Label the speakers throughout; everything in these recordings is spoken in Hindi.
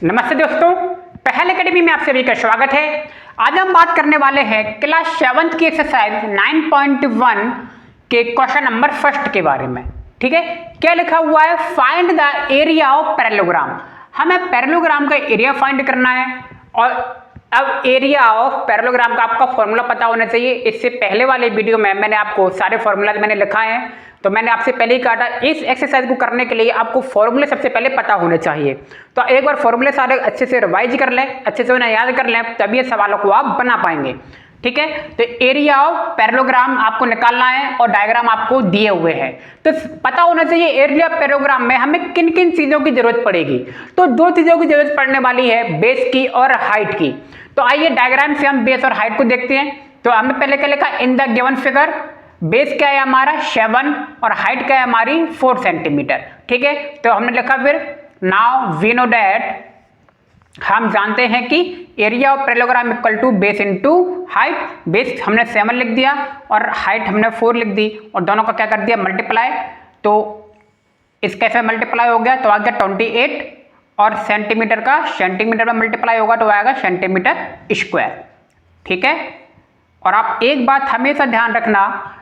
Speaker 1: नमस्ते दोस्तों, पहल एकेडमी में आप सभी का स्वागत है। आज हम बात करने वाले हैं क्लास 7th की एक्सरसाइज 9.1 के क्वेश्चन नंबर फर्स्ट के बारे में। ठीक है, क्या लिखा हुआ है? Find the area of parallelogram. हमें पैरेललोग्राम का एरिया फाइंड करना है। और अब एरिया ऑफ पैरेललोग्राम का आपका फॉर्मूला पता होना चाहिए। इससे पहले वाले वीडियो में मैंने आपको सारे फॉर्मूला मैंने लिखा है, तो मैंने आपसे पहले ही कहा था इस एक्सरसाइज को करने के लिए आपको फॉर्मूले सबसे पहले पता होने चाहिए। तो एक बार फॉर्मूले सारे अच्छे से रिवाइज कर लें, अच्छे से उन्हें याद कर लें, तभी ये सवालों को आप बना पाएंगे। ठीक है, तो एरिया ऑफ पैरेललोग्राम आपको निकालना है और डायग्राम आपको दिए हुए हैं। तो पता होना चाहिए एरिया ऑफ पैरेललोग्राम में हमें किन किन चीजों की जरूरत पड़ेगी। तो दो चीजों की जरूरत पड़ने वाली है, बेस की और हाइट की। तो आइए डायग्राम से हम बेस और हाइट को देखते हैं। तो हमने पहले क्या लिखा? In the given figure base क्या है हमारा 7 और हाइट क्या है हमारी 4 सेंटीमीटर। ठीक है, तो हमने लिखा फिर नाउ वी नो दैट, हम जानते हैं कि area of parallelogram equal to base into height. Base हमने 7 लिख दिया और हाइट हमने 4 लिख दी और दोनों का क्या कर दिया? मल्टीप्लाई। तो इस कैसे मल्टीप्लाई हो गया? तो आ गया 28 और सेंटीमीटर का सेंटीमीटर में मल्टीप्लाई होगा तो आएगा सेंटीमीटर स्क्वायर। ठीक है, और आप एक बात हमेशा ध्यान रखना,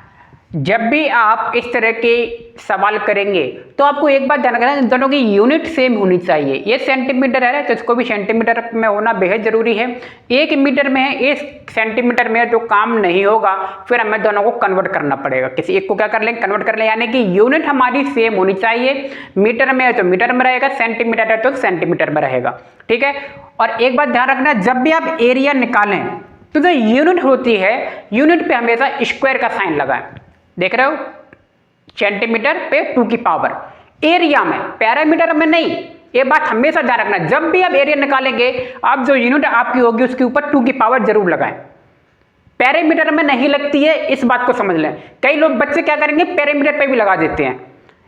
Speaker 1: जब भी आप इस तरह के सवाल करेंगे तो आपको एक बात ध्यान रखना, दोनों की यूनिट सेम होनी चाहिए। ये सेंटीमीटर है तो इसको भी सेंटीमीटर में होना बेहद जरूरी है। 1 मीटर में है, 1 सेंटीमीटर में है तो काम नहीं होगा, फिर हमें दोनों को कन्वर्ट करना पड़ेगा। किसी एक को क्या कर लेंगे? कन्वर्ट कर लें, यानी कि यूनिट हमारी सेम होनी चाहिए। मीटर में है तो मीटर में रहेगा, सेंटीमीटर है तो सेंटीमीटर में रहेगा। ठीक है, और एक बात ध्यान रखना, जब भी आप एरिया निकालें तो जो यूनिट होती है, यूनिट पे हमेशा स्क्वायर का साइन लगाएं। देख रहे हो, सेंटीमीटर पे 2 की पावर, एरिया में, पैरामीटर में नहीं। ये बात हमेशा ध्यान रखना, जब भी आप एरिया निकालेंगे आप जो यूनिट आपकी होगी उसके ऊपर 2 की पावर जरूर लगाएं। पैरामीटर में नहीं लगती है, इस बात को समझ लें। कई लोग बच्चे क्या करेंगे? पैरामीटर पे भी लगा देते हैं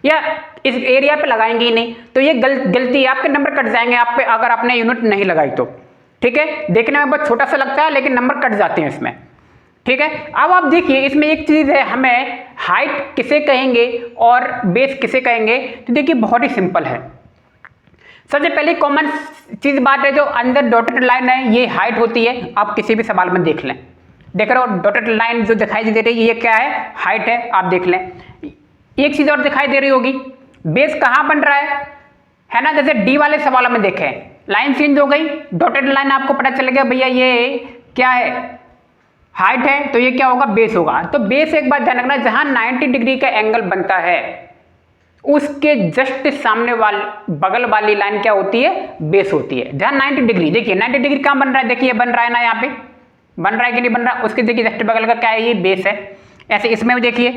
Speaker 1: या इस एरिया पे लगाएंगे ही नहीं, तो ये गलती है, आपके नंबर कट जाएंगे आप पे अगर आपने यूनिट नहीं लगाई तो। ठीक है, देखने में बहुत छोटा सा लगता है लेकिन नंबर कट जाते हैं इसमें। ठीक है, अब आप देखिए इसमें एक चीज है, हमें हाइट किसे कहेंगे और बेस किसे कहेंगे। तो देखिए बहुत ही सिंपल है। सबसे पहले कॉमन चीज बात है, जो अंदर डॉटेड लाइन है ये हाइट होती है। आप किसी भी सवाल में देख लें, देख रहे हो डॉटेड लाइन जो दिखाई दे रही है ये क्या है? हाइट है। आप देख लें, एक चीज और दिखाई दे रही होगी, बेस कहाँ बन रहा है ना? जैसे डी वाले सवालों में देखें, लाइन चेंज हो गई, डॉटेड लाइन आपको पता चल गया भैया ये क्या है? हाइट है, तो ये क्या होगा? बेस होगा। तो बेस एक बात ध्यान रखना, जहां 90 डिग्री का एंगल बनता है उसके जस्ट सामने बगल वाली लाइन क्या होती है? बेस होती है। जहां 90 डिग्री, देखिए 90 डिग्री कहां बन रहा है? देखिए बन रहा है ना, यहाँ पे बन रहा है कि नहीं बन रहा? उसके देखिए जस्ट बगल का क्या है? ये बेस है। ऐसे इसमें भी देखिए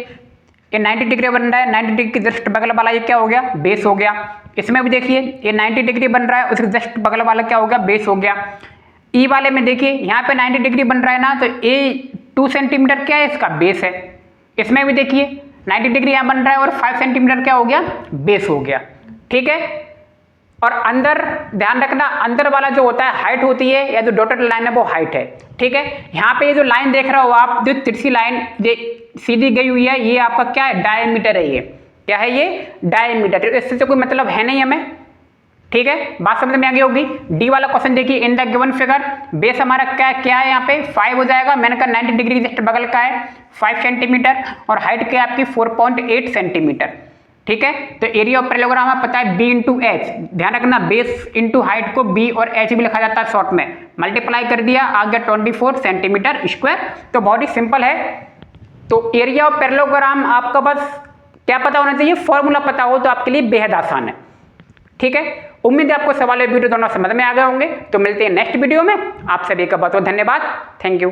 Speaker 1: ये 90 डिग्री बन रहा है, 90 डिग्री के जस्ट बगल वाला ये क्या हो गया? बेस हो गया। इसमें भी देखिए ये 90 डिग्री बन रहा है, उसके जस्ट बगल वाला क्या हो गया? बेस हो गया। ई वाले में देखिए यहाँ पे 90 डिग्री बन रहा है ना, तो ए 2 सेंटीमीटर क्या है? इसका बेस है। इसमें भी देखिए 90 डिग्री यहाँ बन रहा है और 5 सेंटीमीटर क्या हो गया? बेस हो गया। ठीक है, और अंदर ध्यान रखना, अंदर वाला जो होता है हाइट होती है, या जो डॉटेड लाइन है वो हाइट है। ठीक है, यहाँ पे ये जो लाइन देख रहे हो आप, जो तिरछी लाइन सीधी गई हुई है, ये आपका क्या है? डायमीटर है। ये क्या है? ये डायमीटर। इससे तो कोई मतलब है नहीं हमें। ठीक है, बात समझ में आ गई होगी। डी वाला क्वेश्चन देखिए, in the given figure base हमारा क्या है? यहाँ पे 5 हो जाएगा। मैंने कहा 90 डिग्री जस्ट बगल का है 5 सेंटीमीटर और हाइट क्या है आपकी 4.8 सेंटीमीटर। ठीक है, तो एरिया ऑफ पैरेललोग्राम हमें पता है बी इंटू एच। ध्यान रखना, बेस इंटू हाइट को बी और एच भी लिखा जाता है शॉर्ट में। मल्टीप्लाई कर दिया, आ गया 24 सेंटीमीटर स्क्वायर। तो बहुत ही सिंपल है। तो एरिया ऑफ पैरेललोग्राम आपका बस क्या पता होना चाहिए? फॉर्मूला पता हो तो आपके लिए बेहद आसान है। ठीक है, उम्मीद है आपको सवाल वीडियो दोनों समझ में आ गए होंगे। तो मिलते हैं नेक्स्ट वीडियो में। आप सभी का बहुत बहुत धन्यवाद। Thank you.